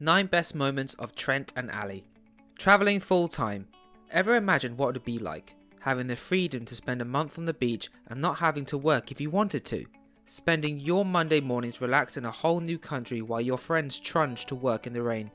9 best moments of Trent and Allie. Traveling full time. Ever imagine what it would be like? Having the freedom to spend a month on the beach and not having to work if you wanted to. Spending your Monday mornings relaxed in a whole new country while your friends trudge to work in the rain.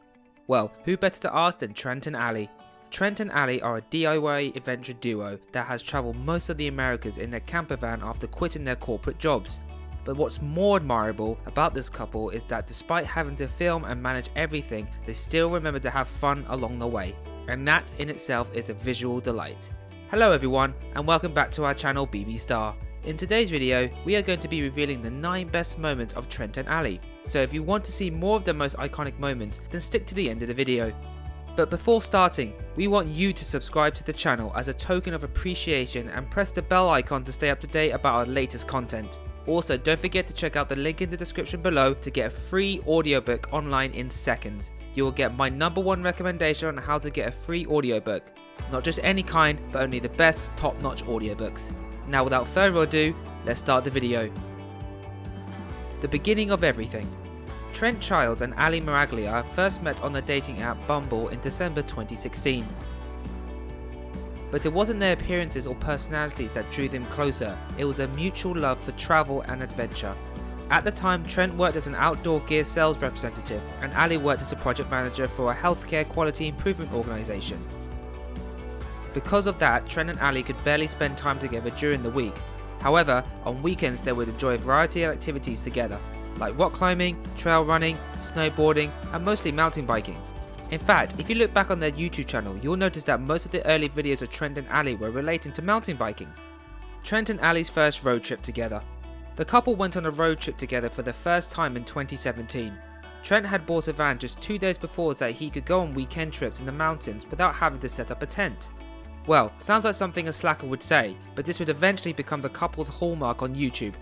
Well, who better to ask than Trent and Allie? Trent and Allie are a DIY adventure duo that has travelled most of the Americas in their camper van after quitting their corporate jobs. But what's more admirable about this couple is that despite having to film and manage everything, they still remember to have fun along the way. And that in itself is a visual delight. Hello everyone, and welcome back to our channel BB Star. In today's video, we are going to be revealing the 9 best moments of Trent and Allie. So if you want to see more of the most iconic moments, then stick to the end of the video. But before starting, we want you to subscribe to the channel as a token of appreciation and press the bell icon to stay up to date about our latest content. Also, don't forget to check out the link in the description below to get a free audiobook online in seconds. You will get my #1 recommendation on how to get a free audiobook. Not just any kind, but only the best top-notch audiobooks. Now without further ado, let's start the video. The beginning of everything. Trent Childs and Allie Miraglia first met on the dating app Bumble in December 2016. But it wasn't their appearances or personalities that drew them closer, it was a mutual love for travel and adventure. At the time, Trent worked as an outdoor gear sales representative and Allie worked as a project manager for a healthcare quality improvement organisation. Because of that, Trent and Allie could barely spend time together during the week. However, on weekends they would enjoy a variety of activities together, like rock climbing, trail running, snowboarding and mostly mountain biking. In fact, if you look back on their YouTube channel, you'll notice that most of the early videos of Trent and Allie were relating to mountain biking. Trent and Allie's first road trip together. The couple went on a road trip together for the first time in 2017. Trent had bought a van just 2 days before so that he could go on weekend trips in the mountains without having to set up a tent. Well, sounds like something a slacker would say, but this would eventually become the couple's hallmark on YouTube.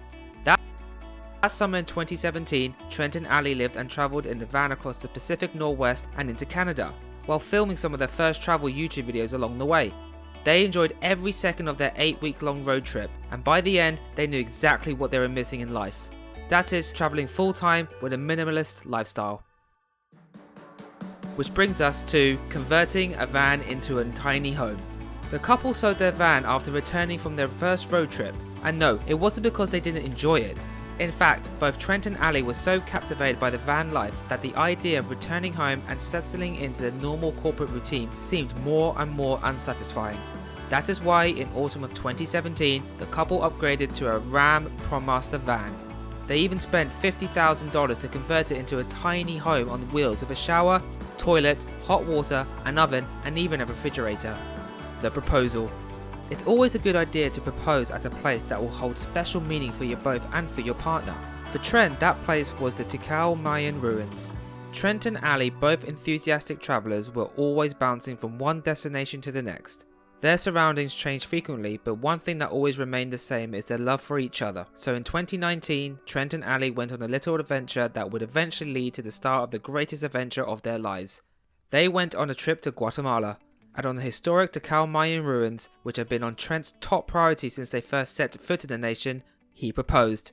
That summer in 2017, Trent and Allie lived and travelled in the van across the Pacific Northwest and into Canada, while filming some of their first travel YouTube videos along the way. They enjoyed every second of their 8-week-long road trip, and by the end, they knew exactly what they were missing in life. That is, travelling full-time with a minimalist lifestyle. Which brings us to converting a van into a tiny home. The couple sold their van after returning from their first road trip, and no, it wasn't because they didn't enjoy it. In fact, both Trent and Allie were so captivated by the van life that the idea of returning home and settling into the normal corporate routine seemed more and more unsatisfying. That is why in autumn of 2017, the couple upgraded to a Ram ProMaster van. They even spent $50,000 to convert it into a tiny home on wheels with a shower, toilet, hot water, an oven, and even a refrigerator. The proposal. It's always a good idea to propose at a place that will hold special meaning for you both and for your partner. For Trent, that place was the Tikal Mayan ruins. Trent and Allie, both enthusiastic travellers, were always bouncing from one destination to the next. Their surroundings changed frequently, but one thing that always remained the same is their love for each other. So in 2019, Trent and Allie went on a little adventure that would eventually lead to the start of the greatest adventure of their lives. They went on a trip to Guatemala. And on the historic Tikal Mayan ruins, which had been on Trent's top priority since they first set foot in the nation, he proposed.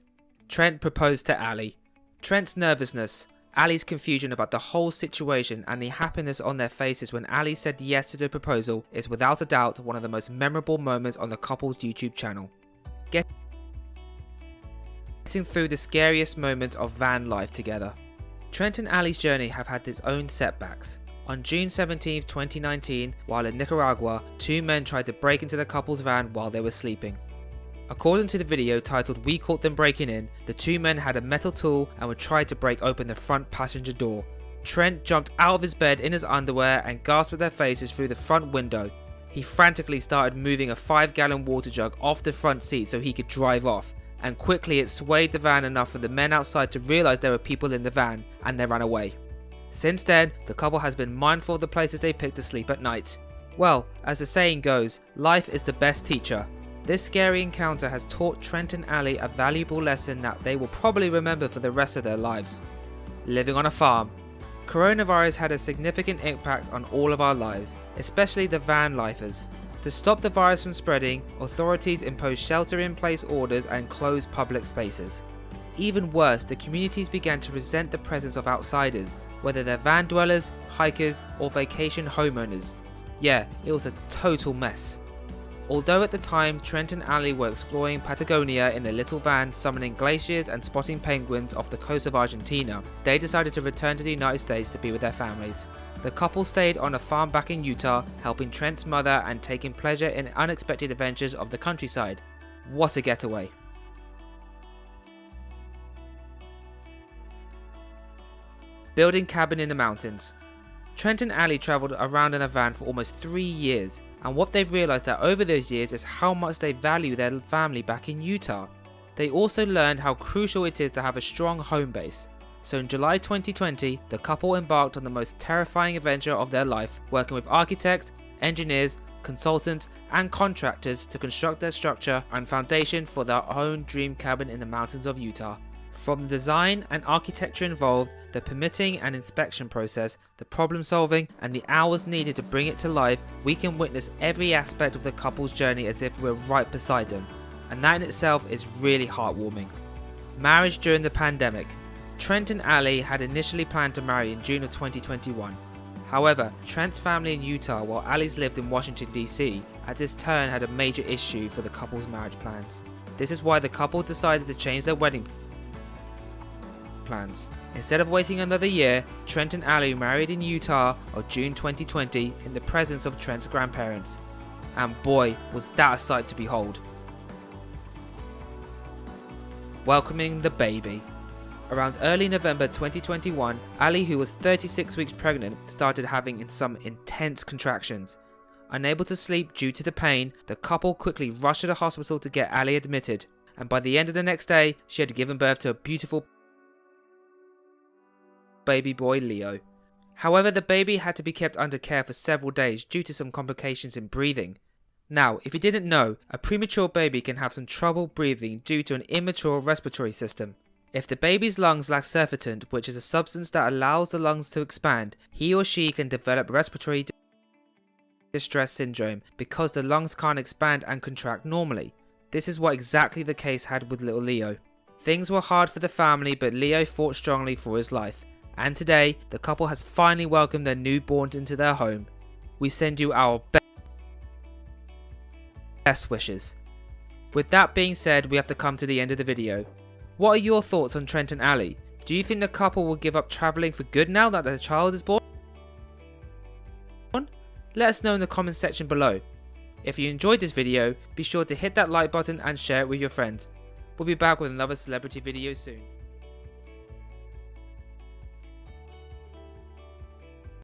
Trent proposed to Allie. Trent's nervousness, Allie's confusion about the whole situation and the happiness on their faces when Allie said yes to the proposal is without a doubt one of the most memorable moments on the couple's YouTube channel. Getting through the scariest moments of van life together. Trent and Allie's journey have had its own setbacks. On June 17, 2019, while in Nicaragua, 2 men tried to break into the couple's van while they were sleeping. According to the video titled "We Caught Them Breaking In," the 2 men had a metal tool and would try to break open the front passenger door. Trent jumped out of his bed in his underwear and gasped at their faces through the front window. He frantically started moving a 5-gallon water jug off the front seat so he could drive off, and quickly it swayed the van enough for the men outside to realise there were people in the van, and they ran away. Since then, the couple has been mindful of the places they pick to sleep at night. Well, as the saying goes, life is the best teacher. This scary encounter has taught Trent and Allie a valuable lesson that they will probably remember for the rest of their lives. Living on a farm. Coronavirus had a significant impact on all of our lives, especially the van lifers. To stop the virus from spreading, authorities imposed shelter-in-place orders and closed public spaces. Even worse, the communities began to resent the presence of outsiders. whether they're van dwellers, hikers, or vacation homeowners. Yeah, it was a total mess. Although at the time Trent and Allie were exploring Patagonia in their little van, summoning glaciers and spotting penguins off the coast of Argentina, they decided to return to the United States to be with their families. The couple stayed on a farm back in Utah, helping Trent's mother and taking pleasure in unexpected adventures of the countryside. What a getaway. Building cabin in the mountains. Trent and Allie travelled around in a van for almost 3 years, and what they've realised that over those years is how much they value their family back in Utah. They also learned how crucial it is to have a strong home base. So in July 2020, the couple embarked on the most terrifying adventure of their life, working with architects, engineers, consultants and contractors to construct their structure and foundation for their own dream cabin in the mountains of Utah. From the design and architecture involved, the permitting and inspection process, the problem solving and the hours needed to bring it to life, we can witness every aspect of the couple's journey as if we're right beside them. And that in itself is really heartwarming. Marriage during the pandemic. Trent and Allie had initially planned to marry in June of 2021. However, Trent's family in Utah while Allie's lived in Washington DC at this turn had a major issue for the couple's marriage plans. This is why the couple decided to change their wedding plans. Instead of waiting another year, Trent and Allie married in Utah on June 2020 in the presence of Trent's grandparents. And boy, was that a sight to behold. Welcoming the baby. Around early November 2021, Allie, who was 36 weeks pregnant, started having some intense contractions. Unable to sleep due to the pain, the couple quickly rushed to the hospital to get Allie admitted, and by the end of the next day, she had given birth to a beautiful baby boy Leo. However, the baby had to be kept under care for several days due to some complications in breathing. Now, if you didn't know, a premature baby can have some trouble breathing due to an immature respiratory system. If the baby's lungs lack surfactant, which is a substance that allows the lungs to expand, he or she can develop respiratory distress syndrome because the lungs can't expand and contract normally. This is what exactly the case had with little Leo. Things were hard for the family, but Leo fought strongly for his life. And today, the couple has finally welcomed their newborn into their home. We send you our best wishes. With that being said, we have to come to the end of the video. What are your thoughts on Trent and Allie? Do you think the couple will give up travelling for good now that their child is born? Let us know in the comments section below. If you enjoyed this video, be sure to hit that like button and share it with your friends. We'll be back with another celebrity video soon.